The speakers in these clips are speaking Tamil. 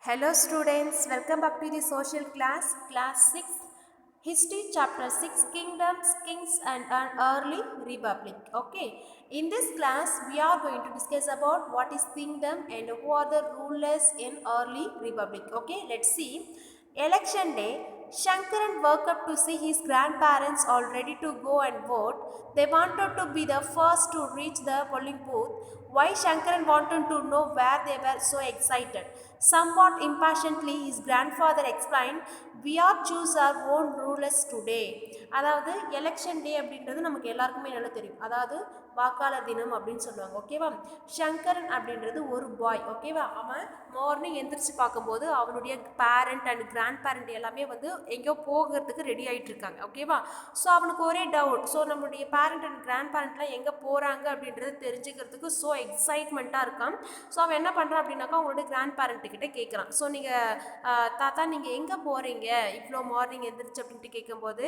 Hello students, welcome back to the social class 6, History chapter 6, Kingdoms, Kings and an Early Republic. Okay, in this class we are going to discuss about what is kingdom and who are the rulers in early republic. Okay, let's see. Election day, Shankaran woke up to see his grandparents all ready to go and vote. They wanted to be the first to reach the polling booth. Why Shankaran wanted to know where they were so excited. Somewhat impatiently, his grandfather explained, "We are choose our own rulers today." அதாவது எலெக்ஷன் டே அப்படின்றது நமக்கு எல்லாருக்குமே நல்லா தெரியும். அதாவது வாக்காளர் தினம் அப்படின்னு சொல்லுவாங்க. ஓகேவா? சங்கரன் அப்படின்றது ஒரு பாய். ஓகேவா? அவன் மார்னிங் எந்திரிச்சு பார்க்கும்போது அவனுடைய பேரண்ட் அண்ட் கிராண்ட் பேரண்ட் எல்லாமே வந்து எங்கேயோ போகிறதுக்கு ரெடி ஆகிட்டு இருக்காங்க. ஓகேவா? ஸோ அவனுக்கு ஒரே டவுட். ஸோ நம்மளுடைய பேரண்ட் அண்ட் கிராண்ட் பேரண்ட்லாம் எங்கே போகிறாங்க அப்படின்றது தெரிஞ்சுக்கிறதுக்கு ஸோ எக்ஸைட்மெண்ட்டாக இருக்கான். ஸோ அவன் என்ன பண்ணுறான் அப்படின்னாக்கா அவங்களுடைய கிராண்ட் பேரண்ட் கிட்ட கேட்குறான். ஸோ நீங்கள் தாத்தா நீங்கள் எங்கே போகிறீங்க இவ்வளோ மார்னிங் எந்திரிச்சு அப்படின்ட்டு கேட்கும்போது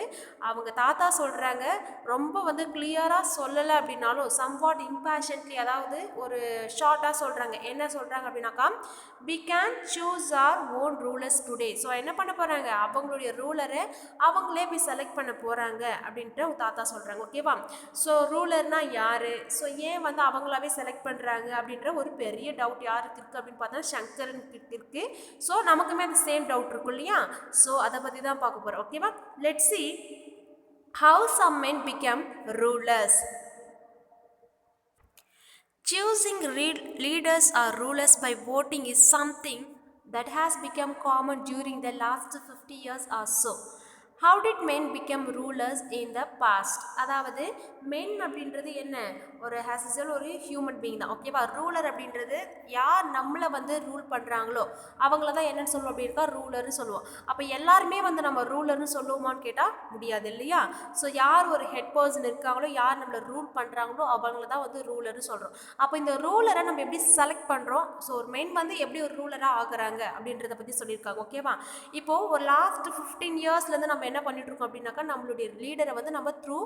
அவங்க தாத்தா சொல்கிறாங்க, ரொம்ப வந்து கிளியராக சொல்லலை அப்படின்னாலும் சம்வாட் இம்பேஷன்ட்லி, அதாவது ஒரு ஷார்ட்டாக சொல்கிறாங்க. என்ன சொல்கிறாங்க அப்படின்னாக்கா, we can choose our own rulers today. So என்ன பண்ண போகிறாங்க, அவங்களுடைய ரூலரை அவங்களே போய் செலக்ட் பண்ண போகிறாங்க அப்படின்ட்டு அவங்க தாத்தா சொல்கிறாங்க. ஓகேவா? ஸோ ரூலர்னா யார், ஸோ ஏன் வந்து அவங்களாவே செலக்ட் பண்ணுறாங்க அப்படின்ற ஒரு பெரிய டவுட் யாருக்கு இருக்குது அப்படின்னு பார்த்தா சங்கரன் கிட்ட இருக்குது. ஸோ நமக்குமே அந்த சேம் டவுட் இருக்கும் இல்லையா? ஸோ அதை பற்றி தான் பார்க்க போகிறோம். ஓகேவா? Let's see how some men become rulers. Choosing leaders or rulers by voting is something that has become common during the last 50 years or so. How did men become rulers in the past? அதாவது men அப்படின்றது என்ன, ஒரு ஹாசிசல் ஒரு ஹியூமன் பீயிங் தான். ஓகேவா? ரூலர் அப்படின்றது யார் நம்மளை வந்து ரூல் பண்ணுறாங்களோ அவங்கள தான் என்னன்னு சொல்லுவோம் அப்படின்னா ரூலர்னு சொல்லுவோம். அப்போ எல்லாருமே வந்து நம்ம ரூலர்னு சொல்லுவோமான்னு கேட்டால் முடியாது இல்லையா? ஸோ யார் ஒரு ஹெட் பர்சன் இருக்காங்களோ, யார் நம்மளை ரூல் பண்ணுறாங்களோ அவங்கள தான் வந்து ரூலர்னு சொல்கிறோம். அப்போ இந்த ரூலரை நம்ம எப்படி செலக்ட் பண்ணுறோம், ஸோ ஒரு மெயின் வந்து எப்படி ஒரு ரூலராக ஆகுறாங்க அப்படின்றத பற்றி சொல்லியிருக்காங்க. ஓகேவா? இப்போது ஒரு லாஸ்ட் 15 இயர்ஸ்லேருந்து நம்ம என்ன பண்ணிட்டு இருக்கோம் அப்படின்னாக்கா நம்மளுடைய லீடரை வந்து நம்ம த்ரூ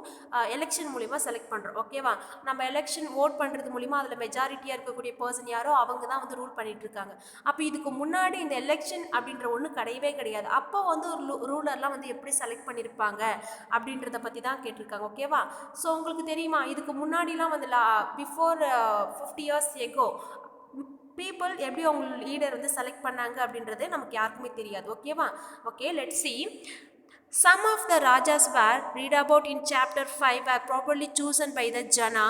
எலெக்ஷன் மூலிமா செலக்ட் பண்ணுறோம். ஓகேவா? நம்ம எலெக்ஷன் ஓட் பண்ணுறது மூலிமா அதில் மெஜாரிட்டியாக இருக்கக்கூடிய பர்சன் யாரோ அவங்க தான் வந்து ரூல் பண்ணிட்டு இருக்காங்க. அப்போ இதுக்கு முன்னாடி இந்த எலெக்ஷன் அப்படின்ற ஒன்று கிடையவே கிடையாது. அப்போ வந்து ஒரு ரூலர்லாம் வந்து எப்படி செலக்ட் பண்ணியிருப்பாங்க அப்படின்றத பற்றி தான் கேட்டிருக்காங்க. ஓகேவா? ஸோ உங்களுக்கு தெரியுமா, இதுக்கு முன்னாடிலாம் வந்து பிஃபோர் 50 இயர்ஸ் எகோ பீப்புள் எப்படி அவங்க லீடர் வந்து செலக்ட் பண்ணாங்க அப்படின்றது நமக்கு யாருக்குமே தெரியாது. ஓகேவா? Okay, let's see. Some of the Rajas were read about in chapter 5 were properly chosen by the Jana,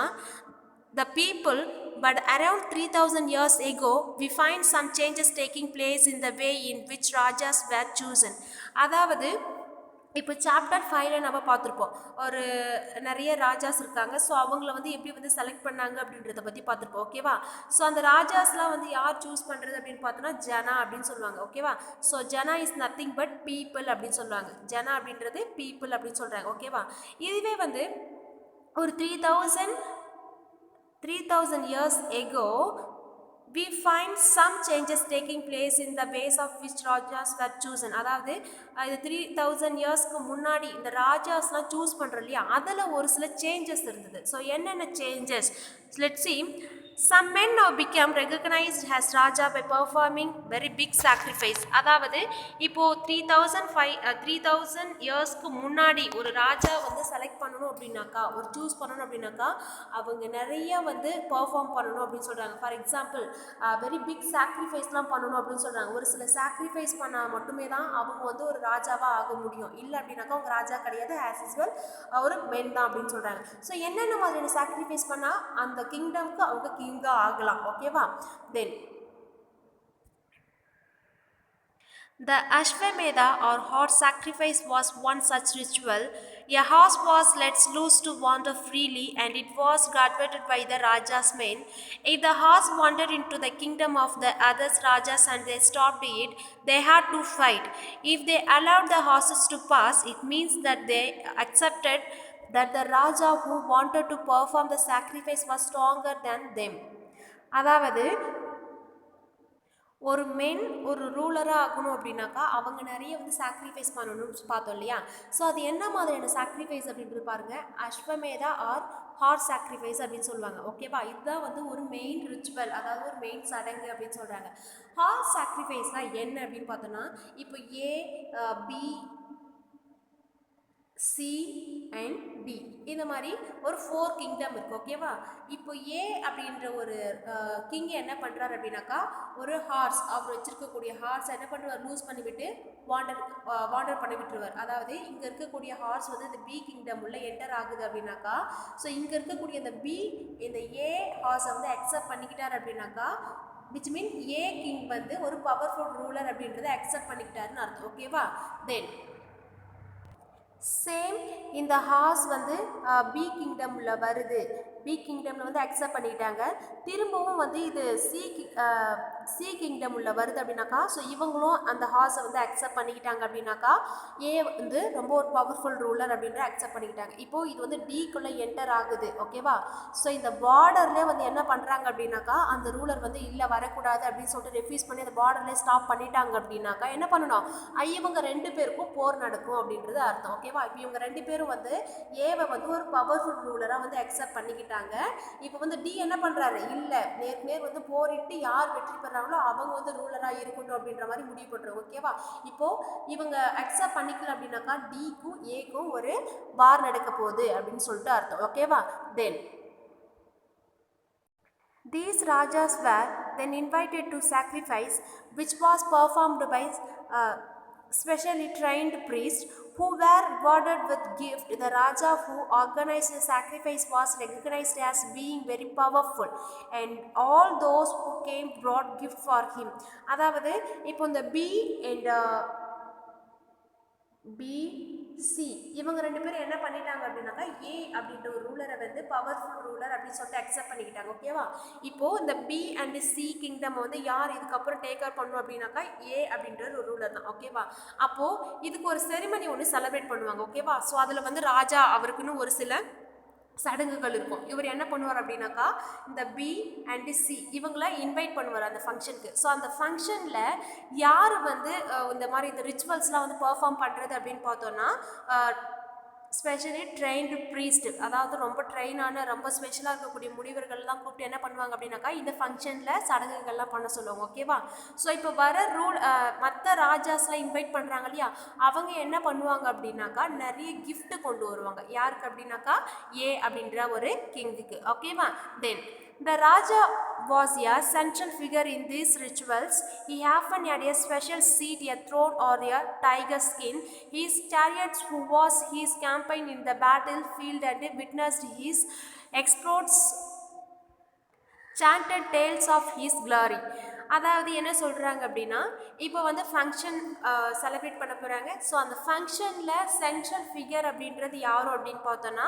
the people, but around 3000 years ago we find some changes taking place in the way in which Rajas were chosen. அதாவது இப்போ சாப்டர் 5ல நம்ம பார்த்துருப்போம், ஒரு நிறைய ராஜாஸ் இருக்காங்க. ஸோ அவங்கள வந்து எப்படி வந்து செலக்ட் பண்ணாங்க அப்படின்றத பற்றி பார்த்துருப்போம். ஓகேவா? ஸோ அந்த ராஜாஸ்லாம் வந்து யார் சூஸ் பண்ணுறது அப்படின்னு பார்த்தோன்னா ஜனா அப்படின்னு சொல்லுவாங்க. ஓகேவா? So Jana is nothing but people அப்படின்னு சொல்லுவாங்க. ஜனா அப்படின்றது பீப்புள் அப்படின்னு சொல்கிறாங்க. ஓகேவா? இதுவே வந்து ஒரு 3000 years ago we find some changes taking place in the ways of which Rajas were chosen. அதாவது இது 3000 இயர்ஸ்க்கு முன்னாடி இந்த ராஜாஸ்லாம் சூஸ் பண்ணுறோம் இல்லையா, அதில் ஒரு சில சேஞ்சஸ் இருந்தது. ஸோ என்னென்ன changes, let's see. Some men now become recognized as Raja by performing very big sacrifice. அதாவது இப்போது 3000 இயர்ஸ்க்கு முன்னாடி ஒரு ராஜா வந்து செலக்ட் பண்ணணும் அப்படின்னாக்கா, ஒரு சூஸ் பண்ணணும் அப்படின்னாக்கா அவங்க நிறைய வந்து பெர்ஃபார்ம் பண்ணணும் அப்படின்னு சொல்கிறாங்க. ஃபார் எக்ஸாம்பிள் வெரி பிக் சாக்ரிஃபைஸ்லாம் பண்ணணும் அப்படின்னு சொல்கிறாங்க. ஒரு சில சாக்ரிஃபைஸ் பண்ணால் மட்டுமே தான் அவங்க வந்து ஒரு ராஜாவாக ஆக முடியும். இல்லை அப்படின்னாக்கா அவங்க ராஜா கிடையாது, ஆஸ் யூஸ்வல் ஒரு மென் தான் அப்படின்னு சொல்கிறாங்க. ஸோ என்னென்ன மாதிரியான சாக்ரிஃபைஸ் பண்ணால் அந்த கிங்டம்க்கு அவங்க கிங்காக ஆகலாம். ஓகேவா? தென் the Ashwamedha or horse sacrifice was one such ritual. A horse was let loose to wander freely and it was guarded by the Raja's men. If the horse wandered into the kingdom of the other Rajas and they stopped it, they had to fight. If they allowed the horses to pass, it means that they accepted that the Raja who wanted to perform the sacrifice was stronger than them. அதாவது ஒரு மென் ஒரு ரூலராக ஆகணும் அப்படின்னாக்கா அவங்க நிறைய வந்து சாக்ரிஃபைஸ் பண்ணணும்னு பார்த்தோம் இல்லையா? ஸோ அது என்ன மாதிரியான சாக்ரிஃபைஸ் அப்படின்றது பாருங்கள். அஸ்வமேதா ஆர் ஹார்ஸ் சாக்ரிஃபைஸ் அப்படின்னு சொல்லுவாங்க. ஓகேவா, இதுதான் வந்து ஒரு மெயின் ரிச்சுவல், அதாவது ஒரு மெயின் சடங்கு அப்படின்னு சொல்கிறாங்க. ஹார்ஸ் சாக்ரிஃபைஸ்னால் என்ன அப்படின்னு பார்த்தோன்னா, இப்போ ஏ, பி, சி அண்ட் டி இந்த மாதிரி ஒரு 4 கிங்டம் இருக்குது. ஓகேவா, இப்போ ஏ அப்படின்ற ஒரு கிங் என்ன பண்ணுறாரு அப்படின்னாக்கா, ஒரு ஹார்ஸ், அவர் வச்சிருக்கக்கூடிய ஹார்ஸ் என்ன பண்ணுவார், லூஸ் பண்ணிவிட்டு வாண்டர் பண்ணி விட்டுருவார். அதாவது இங்கே இருக்கக்கூடிய ஹார்ஸ் வந்து இந்த பி கிங்டம் உள்ள என்டர் ஆகுது அப்படின்னாக்கா, ஸோ இங்கே இருக்கக்கூடிய இந்த பி இந்த ஏ ஹார்ஸை வந்து அக்செப்ட் பண்ணிக்கிட்டார் அப்படின்னாக்கா, விச் மீன் ஏ கிங் வந்து ஒரு பவர்ஃபுல் ரூலர் அப்படின்றத அக்செப்ட் பண்ணிக்கிட்டாருன்னு அர்த்தம். ஓகேவா, தென் சேம் இந்த ஹார்ஸ் வந்து பி கிங்டமில் வருது, பி கிங்டமில் வந்து அக்செப்ட் பண்ணிக்கிட்டாங்க. திரும்பவும் வந்து இது சி கிங்டம் உள்ள வருது அப்படின்னாக்கா, ஸோ இவங்களும் அந்த ஹார்ஸை வந்து அக்செப்ட் பண்ணிக்கிட்டாங்க அப்படின்னாக்கா, ஏ வந்து ரொம்ப ஒரு பவர்ஃபுல் ரூலர் அப்படின்ற அக்செப்ட் பண்ணிக்கிட்டாங்க. இப்போது இது வந்து டிக்குள்ளே என்டர் ஆகுது. ஓகேவா, ஸோ இந்த பார்டர்லேயே வந்து என்ன பண்ணுறாங்க அப்படின்னாக்கா, அந்த ரூலர் வந்து இல்லை வரக்கூடாது அப்படின்னு சொல்லிட்டு ரெஃப்யூஸ் பண்ணி அந்த பார்டர்லேயே ஸ்டாப் பண்ணிட்டாங்க அப்படின்னாக்கா என்ன பண்ணணும், இவங்க 2 பேருக்கும் போர் நடக்கும் அப்படின்றது அர்த்தம். ஓகேவா, இப்போ இவங்க 2 பேரும் வந்து ஏவை வந்து ஒரு பவர்ஃபுல் ரூலராக வந்து அக்செப்ட் பண்ணிக்கிட்டாங்க. இப்போ வந்து டி என்ன பண்ணுறாரு, இல்லை நேர் வந்து போரிட்டு யார் வெற்றி பெறாங்களோ அவங்க வந்து ரூலராக இருக்கட்டும் அப்படின்ற மாதிரி முடிவு பண்ணுறோம். ஓகேவா, இப்போது இவங்க அக்செப்ட் பண்ணிக்கல அப்படின்னாக்கா டிக்கும் ஏக்கும் ஒரு வார் நடக்க போகுது அப்படின்னு சொல்லிட்டு அர்த்தம். ஓகேவா, தென் these rajas were then invited to sacrifice, which was performed by specially trained priests who were rewarded with gift. The Raja who organized the sacrifice was recognized as being very powerful, and all those who came brought gift for him. அதாவது இப்போ இந்த பி அண்ட் பி சி இவங்க 2 பேரும் என்ன பண்ணிட்டாங்க அப்படின்னாக்கா, ஏ அப்படின்ற ஒரு ரூலரை வந்து பவர்ஃபுல் ரூலர் அப்படின்னு சொல்லிட்டு அக்செப்ட் பண்ணிக்கிட்டாங்க. ஓகேவா, இப்போது இந்த பி அண்ட் சி கிங்டம் வந்து யார் இதுக்கப்புறம் டேக் ஓவர் பண்ணும் அப்படின்னாக்கா, ஏ அப்படின்ற ஒரு ரூலர் தான். ஓகேவா, அப்போது இதுக்கு ஒரு செரிமனி ஒன்று செலிப்ரேட் பண்ணுவாங்க. ஓகேவா, ஸோ அதில் வந்து ராஜா அவருக்குன்னு ஒரு சில சடங்குகள் இருக்கும். இவர் என்ன பண்ணுவார் அப்படின்னாக்கா, இந்த பி அண்ட் சி இவங்கள இன்வைட் பண்ணுவார் அந்த ஃபங்க்ஷனுக்கு. ஸோ அந்த ஃபங்க்ஷனில் யார் வந்து இந்த மாதிரி இந்த ரிச்சுவல்ஸ்லாம் வந்து பெர்ஃபார்ம் பண்ணுறது அப்படின்னு பார்த்தோன்னா, ஸ்பெஷலி ட்ரெயின்டு ப்ரீஸ்ட், அதாவது ரொம்ப ட்ரெயினான ரொம்ப ஸ்பெஷலாக இருக்கக்கூடிய முனிவர்கள்லாம் கூப்பிட்டு என்ன பண்ணுவாங்க அப்படின்னாக்கா, இந்த ஃபங்க்ஷனில் சடங்குகள்லாம் பண்ண சொல்லுவாங்க. ஓகேவா, ஸோ இப்போ வர மற்ற ராஜாஸ்லாம் இன்வைட் பண்ணுறாங்க இல்லையா, அவங்க என்ன பண்ணுவாங்க அப்படின்னாக்கா நிறைய கிஃப்ட் கொண்டு வருவாங்க. யாருக்கு அப்படின்னாக்கா, ஏ அப்படின்ற ஒரு கிங்குக்கு. ஓகேவா, தென் the Raja was a central figure in these rituals. He often had a special seat, a throne or a tiger skin. His chariots who was his companion in the battlefield and witnessed his exploits chanted tales of his glory. அதாவது என்ன சொல்கிறாங்க அப்படின்னா, இப்போ வந்து ஃபங்க்ஷன் செலிப்ரேட் பண்ண போகிறாங்க. ஸோ அந்த ஃபங்க்ஷனில் சென்ட்ரல் ஃபிகர் அப்படின்றது யாரும் அப்படின்னு பார்த்தோன்னா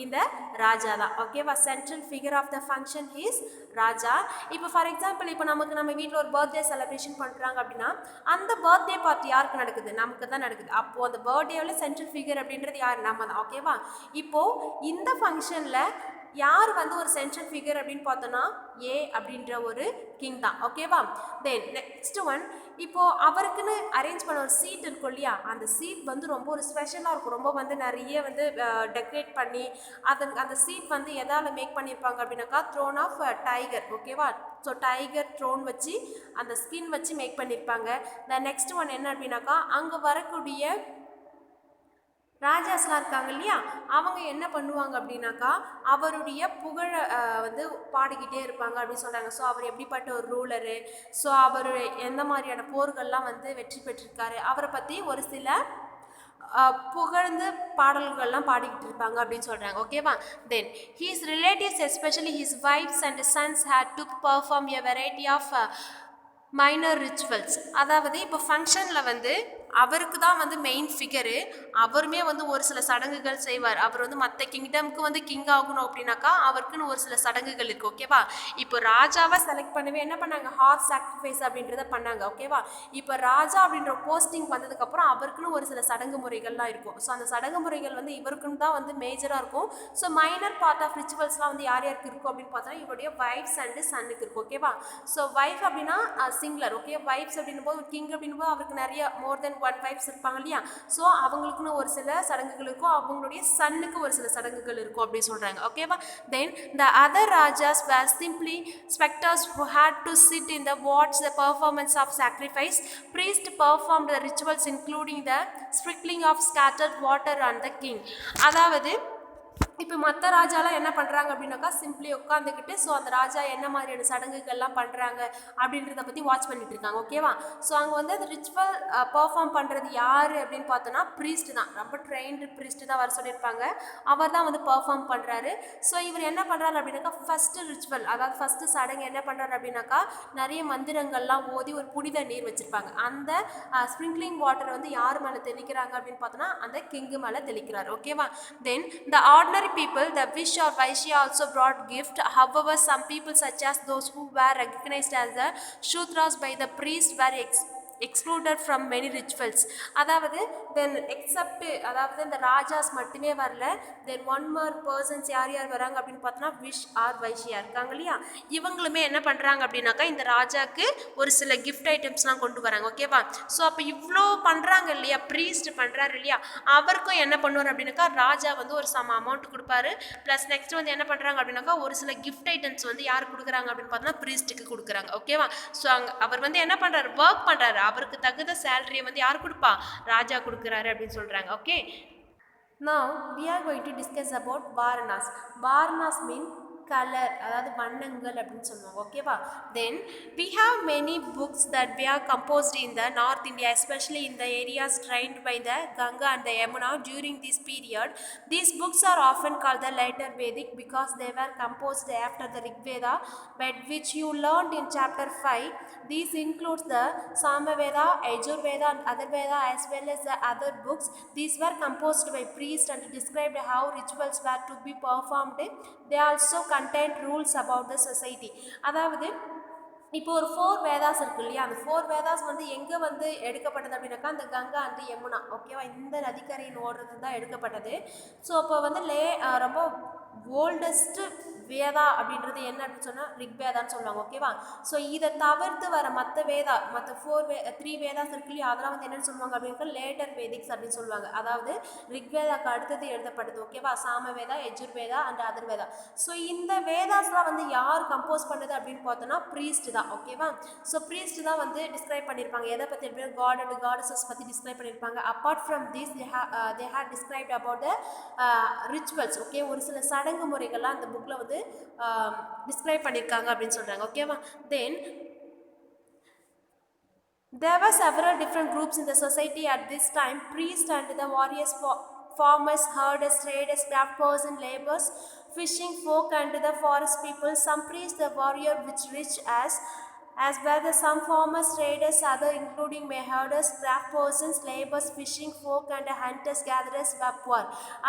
இந்த ராஜா தான். ஓகேவா, central figure of the function is raja. இப்போ ஃபார் எக்ஸாம்பிள், இப்போ நம்ம வீட்டில் ஒரு பர்த்டே செலிப்ரேஷன் பண்ணுறாங்க அப்படின்னா, அந்த பர்த்டே பார்ட்டி யாருக்கு நடக்குது, நமக்கு தான் நடக்குது. அப்போது அந்த பர்த்டேவில் சென்ட்ரல் ஃபிகர் அப்படின்றது யார், நம்ம தான். ஓகேவா, இப்போது இந்த ஃபங்க்ஷனில் யார் வந்து ஒரு சென்ட்ரல் ஃபிகர் அப்படின்னு பார்த்தோன்னா ஏ அப்படின்ற ஒரு கிங் தான். ஓகேவா, தென் நெக்ஸ்ட் ஒன், இப்போது அவருக்குன்னு அரேஞ்ச் பண்ண ஒரு சீட் இருக்கும் இல்லையா, அந்த சீட் வந்து ரொம்ப ஒரு ஸ்பெஷலாக இருக்கும். ரொம்ப வந்து நிறைய வந்து டெக்கரேட் பண்ணி அந்த சீட் வந்து எதால் மேக் பண்ணியிருப்பாங்க அப்படின்னாக்கா, த்ரோன் ஆஃப் டைகர். ஓகேவா, ஸோ டைகர் த்ரோன் வச்சு அந்த ஸ்கின் வச்சு மேக் பண்ணியிருப்பாங்க. த நெக்ஸ்ட் ஒன் என்ன அப்படின்னாக்கா, அங்கே வரக்கூடிய ராஜாஸ்லாம் இருக்காங்க இல்லையா, அவங்க என்ன பண்ணுவாங்க அப்படின்னாக்கா, அவருடைய புகழை வந்து பாடிக்கிட்டே இருப்பாங்க அப்படின்னு சொல்கிறாங்க. ஸோ அவர் எப்படிப்பட்ட ஒரு ரூலரு, ஸோ அவர் எந்த மாதிரியான போர்கள்லாம் வந்து வெற்றி பெற்றிருக்காரு, அவரை பற்றி ஒரு சில புகழ்ந்து பாடல்கள்லாம் பாடிக்கிட்டு இருப்பாங்க அப்படின்னு சொல்கிறாங்க. ஓகேவா, then his relatives especially his wife's and sons had to perform a variety of minor rituals. அதாவது இப்போ ஃபங்க்ஷனில் வந்து அவருக்கு தான் வந்து மெயின் ஃபிகரு, அவருமே வந்து ஒரு சில சடங்குகள் செய்வார். அவர் வந்து மற்ற கிங்டம்க்கு வந்து கிங் ஆகணும் அப்படின்னாக்கா அவருக்குன்னு ஒரு சில சடங்குகள் இருக்குது. ஓகேவா, இப்போ ராஜாவை செலக்ட் பண்ணவே என்ன பண்ணாங்க, ஹார்ஸ் சாக்ரிஃபைஸ் அப்படின்றத பண்ணாங்க. ஓகேவா, இப்போ ராஜா அப்படின்ற போஸ்டிங் வந்ததுக்கப்புறம் அவருக்குன்னு ஒரு சில சடங்கு முறைகள்லாம் இருக்கும். ஸோ அந்த சடங்கு முறைகள் வந்து இவருக்குன்னு தான் வந்து மேஜராக இருக்கும். ஸோ மைனர் பார்ட் ஆஃப் ரிச்சுவல்ஸ்லாம் வந்து யார் யாருக்கு இருக்கும் அப்படின்னு பார்த்தோன்னா இவருடைய வைஃப்ஸ் அண்டு சன்னுக்கு இருக்கும். ஓகேவா, ஸோ வைஃப் அப்படின்னா சிங்குலர். ஓகே, வைஃப்ஸ் அப்படின்னும் போது கிங் அப்படின்னும் போது அவருக்கு நிறைய மோர் தென் 1 வைஃப்ஸ் இருப்பாங்க இல்லையா, ஸோ அவங்களுக்குன்னு ஒரு சில சடங்குகள் இருக்கும், அவங்களுடைய சன்னுக்கு ஒரு சில சடங்குகள் இருக்கும் அப்படி சொல்கிறாங்க. ஓகேவா. Then the other rajas were simply spectators who had to sit in the watch the performance of sacrifice. Priest performed the rituals including the sprinkling of scattered water on the king. அதாவது இப்போ மற்ற ராஜாலாம் என்ன பண்ணுறாங்க அப்படின்னாக்கா சிம்பிளி உட்காந்துக்கிட்டு ஸோ அந்த ராஜா என்ன மாதிரியான சடங்குகள்லாம் பண்ணுறாங்க அப்படின்றத பற்றி வாட்ச் பண்ணிட்டு இருக்காங்க. ஓகேவா. ஸோ அங்கே வந்து அந்த ரிச்சுவல் பர்ஃபார்ம் பண்ணுறது யார் அப்படின்னு பார்த்தோன்னா ப்ரீஸ்ட் தான், ரொம்ப ட்ரெயின்டு ப்ரீஸ்ட் தான் வர சொல்லியிருப்பாங்க. அவர் தான் வந்து பர்ஃபார்ம் பண்ணுறாரு. ஸோ இவர் என்ன பண்ணுறாரு அப்படின்னாக்கா ஃபஸ்ட்டு ரிச்சுவல், அதாவது ஃபஸ்ட்டு சடங்கு என்ன பண்ணுறாரு அப்படின்னாக்கா நிறைய மந்திரங்கள்லாம் ஓதி ஒரு புனித நீர் வச்சுருப்பாங்க. அந்த ஸ்ப்ரிங்க்லிங் வாட்டர் வந்து யார் மேலே தெளிக்கிறாங்க அப்படின்னு பார்த்தோன்னா அந்த கிங்கு மேலே தெளிக்கிறார். ஓகேவா. Then the ordinary people, the wish or Vaishya also brought gift. However, some people such as those who were recognized as the Shudras by the priest were excluded from many rituals. அதாவது தென் எக்ஸப்ட், அதாவது இந்த ராஜாஸ் மட்டுமே வரல, தென் ஒன் மோர் பர்சன்ஸ் யார் யார் வராங்க அப்படின்னு பார்த்தோன்னா விஷ் ஆர் வைஷ்யா இருக்காங்க இல்லையா, இவங்களுமே என்ன பண்ணுறாங்க அப்படின்னாக்கா இந்த ராஜாக்கு ஒரு சில கிஃப்ட் ஐட்டம்ஸ்லாம் கொண்டு வராங்க. ஓகேவா. ஸோ அப்போ இவ்வளோ பண்ணுறாங்க இல்லையா, ப்ரீஸ்ட் பண்ணுறாரு இல்லையா, அவருக்கும் என்ன பண்ணுவார் அப்படின்னாக்கா ராஜா வந்து ஒரு சம அமௌண்ட் கொடுப்பாரு. ப்ளஸ் நெக்ஸ்ட் வந்து என்ன பண்ணுறாங்க அப்படின்னாக்கா ஒரு சில கிஃப்ட் ஐட்டம்ஸ் வந்து யார் கொடுக்குறாங்க அப்படின்னு பார்த்தோன்னா ப்ரீஸ்ட்டுக்கு கொடுக்குறாங்க. ஓகேவா. ஸோ அவர் வந்து என்ன பண்ணுறாரு, ஒர்க் பண்ணுறாரு, அவருக்கு தகுந்த சேலரியை வந்து யார் கொடுப்பா, ராஜா கொடுக்குறாரு அப்படின்னு சொல்கிறாங்க. Okay. Now we are going to discuss about Varanas. Varanas mean colour, அதாவது வண்ணங்கள் அப்படின்னு சொல்லுவாங்க. ஓகேவா. தென் we have many books that were composed in the North India, especially in the areas drained by the Ganga and the Yamuna during this period. These books are often called the later Vedic because they were composed after the Rig Veda, but which you learned in chapter 5. These includes the Samaveda, Yajurveda and Atharvaveda as well as the other books. These were composed by priests and described how rituals were to be performed. They also contain rules about the society. அதாவது இப்போ ஒரு 4 வேதாஸ் இருக்கு இல்லையா, அந்த 4 வேதாஸ் வந்து எங்கே வந்து எடுக்கப்பட்டது அப்படின்னாக்கா அந்த கங்கா அண்ட் யமுனா. ஓகேவா. இந்த நதிக்கரையின் ஓடுறது தான் எடுக்கப்பட்டது. ஸோ அப்போ வந்து ரொம்ப ஓல்டஸ்ட் வேதா அப்படின்றது என்ன அப்படின்னு சொன்னால் ரிக்வேதான்னு சொல்லுவாங்க. ஓகேவா. ஸோ இதை தவிர்த்து வர மற்ற வேதா, மற்ற 3 வேதாஸ் இருக்கு இல்லையா, அதெல்லாம் வந்து என்னென்னு சொல்லுவாங்க அப்படின்னா லேட்டர் வேதிக்ஸ் அப்படின்னு சொல்லுவாங்க. அதாவது ரிக்வேதாக்கு அடுத்தது எழுதப்பட்டது. ஓகேவா. சாமவேதா, யஜுர்வேதா அண்ட் அதர்வேதா. ஸோ இந்த வேதாஸ்லாம் வந்து யார் கம்போஸ் பண்ணது அப்படின்னு பார்த்தோன்னா ப்ரீஸ்ட் தான். ஓகேவா. ஸோ ப்ரீஸ்ட் தான் வந்து டிஸ்கிரைப் பண்ணியிருப்பாங்க. எதை பற்றி எப்படி காட் அண்ட் காடஸஸ் பற்றி டிஸ்கிரைப் பண்ணியிருப்பாங்க. Apart from this they have described about the rituals. Okay. ஒரு சில சடங்கு முறைகள்லாம் அந்த புக்கில் வந்து டிஸ்கிரைப் பண்ணியிருக்காங்க அப்படின்னு சொல்கிறாங்க. ஓகேவா. தென் there were several different groups in the society at this time. Priests and the warriors, farmers, herders, traders, craft person, laborers, fishing folk and the forest people. Some priests, the warrior which rich as well as some farmers, traders, other including herders, craft persons, laborers, fishing folk and hunters, gatherers were poor.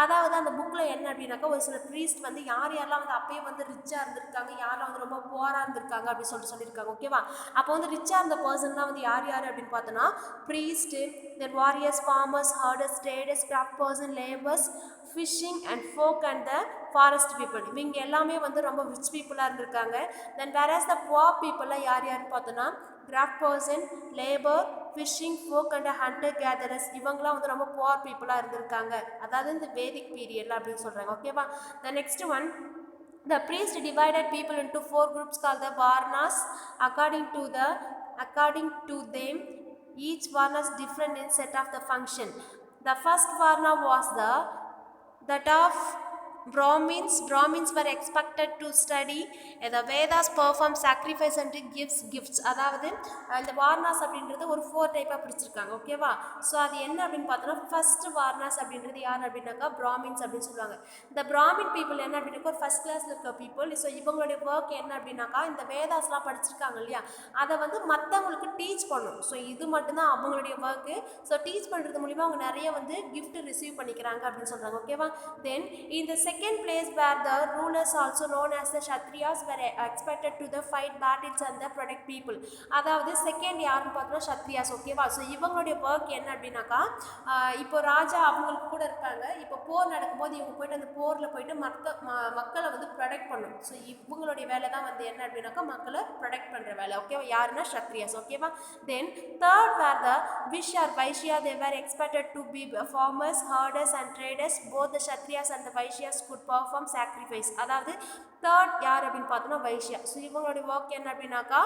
அதாவது அந்த புக்கில் என்ன அப்படின்னாக்கா ஒரு சில ப்ரீஸ்ட் வந்து யார் யாரெல்லாம் வந்து அப்பயே வந்து ரிச்சாக இருந்திருக்காங்க, யாரெல்லாம் வந்து ரொம்ப புவராக இருந்திருக்காங்க அப்படின்னு சொல்லியிருக்காங்க. ஓகேவா. அப்போ வந்து ரிச்சாக இருந்த பர்சன்லாம் வந்து யார் யார் அப்படின்னு பார்த்தோன்னா priest, then warriors, farmers, herders, traders, craft person, labours, phishing and folk and the forest people. இவங்க எல்லாமே வந்து ரொம்ப ரிச் பீப்புளாக இருந்திருக்காங்க. தென் வேறஸ் த புவர் பீப்புளெலாம் யார் யாருன்னு பார்த்தோன்னா craft person, labour, fishing, folk and hunter gatherers, இவங்களாம் வந்து ரொம்ப புவர் பீப்புளாக இருந்திருக்காங்க. அதாவது இந்த வேதிக் பீரியடில் அப்படின்னு சொல்கிறாங்க. ஓகேவா. The next one, the priest divided people into 4 groups called the varnas. According to them, each varnas different in set of the function. The first varna was that of Brahmins. Brahmins were expected to study the Vedas, perform sacrifice and gives gifts. அதாவது இந்த வார்னாஸ் அப்படின்றது ஒரு 4 டைப்பாக பிடிச்சிருக்காங்க. ஓகேவா. ஸோ அது என்ன அப்படின்னு பார்த்தோன்னா ஃபர்ஸ்ட் வார்னாஸ் அப்படின்றது யார் அப்படின்னாக்கா பிராமின்ஸ் அப்படின்னு சொல்லுவாங்க. இந்த பிராமின் பீப்புள் என்ன அப்படின்னாக்கா ஒரு ஃபர்ஸ்ட் கிளாஸில் இருக்க பீப்புள். ஸோ இவங்களுடைய ஒர்க் என்ன அப்படின்னாக்கா இந்த வேதாஸ்லாம் படிச்சிருக்காங்க இல்லையா, அதை வந்து மற்றவங்களுக்கு டீச் பண்ணணும். ஸோ இது மட்டும்தான் அவங்களுடைய ஒர்க்கு. ஸோ டீச் பண்ணுறது மூலிமா அவங்க நிறைய வந்து கிஃப்ட் ரிசீவ் பண்ணிக்கிறாங்க அப்படின்னு சொல்கிறாங்க. ஓகேவா. தென் இந்த second place where the rulers also known as the Kshatriyas were expected to the fight battles and the protect people. அதாவது செகண்ட் யாருன்னு பார்த்தோம்னா சத்ரியாஸ். ஓகேவா? ஸோ இவங்களுடைய ஒர்க் என்ன அப்படின்னாக்கா, இப்போ ராஜா அவங்களுக்கு கூட இருப்பாங்க. இப்போ போர் நடக்கும்போது இவங்க போயிட்டு அந்த போரில் போயிட்டு மக்களை வந்து ப்ரொடெக்ட் பண்ணும். ஸோ இவங்களுடைய வேலை தான் வந்து என்ன அப்படின்னாக்கா மக்களை ப்ரொடெக்ட் பண்ணுற வேலை. ஓகேவா? யாருன்னா சத்ரியாஸ். ஓகேவா? Then third were the Vish or Vaishya they were expected to be farmers, herders and traders. Both the Kshatriyas and the Vaishyas could perform sacrifice. அதாவது தேர்ட் யார் அப்படின்னு பார்த்தோம்னா வைஷ்யா. ஸோ இவங்களுடைய ஒர்க் என்ன அப்படின்னாக்கா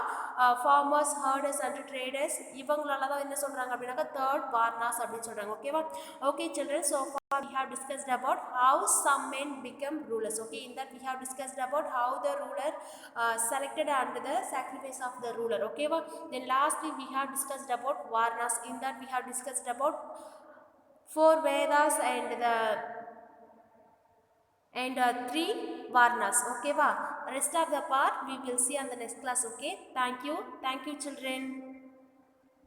ஃபார்மர்ஸ், ஹர்டர்ஸ் அண்ட் ட்ரேடர்ஸ், இவங்களால தான் என்ன சொல்கிறாங்க அப்படின்னாக்கா தேர்ட் வார்னாஸ் அப்படின்னு சொல்கிறாங்க. ஓகேவா? Okay children, so far we have discussed about how some men become rulers. Okay, in that we have discussed about how the ruler selected and the sacrifice of the ruler. Okay, then lastly we have discussed about varnas. In that we have discussed about four Vedas and three Varnas. Okay, rest of the part we will see on the next class. Okay, thank you children.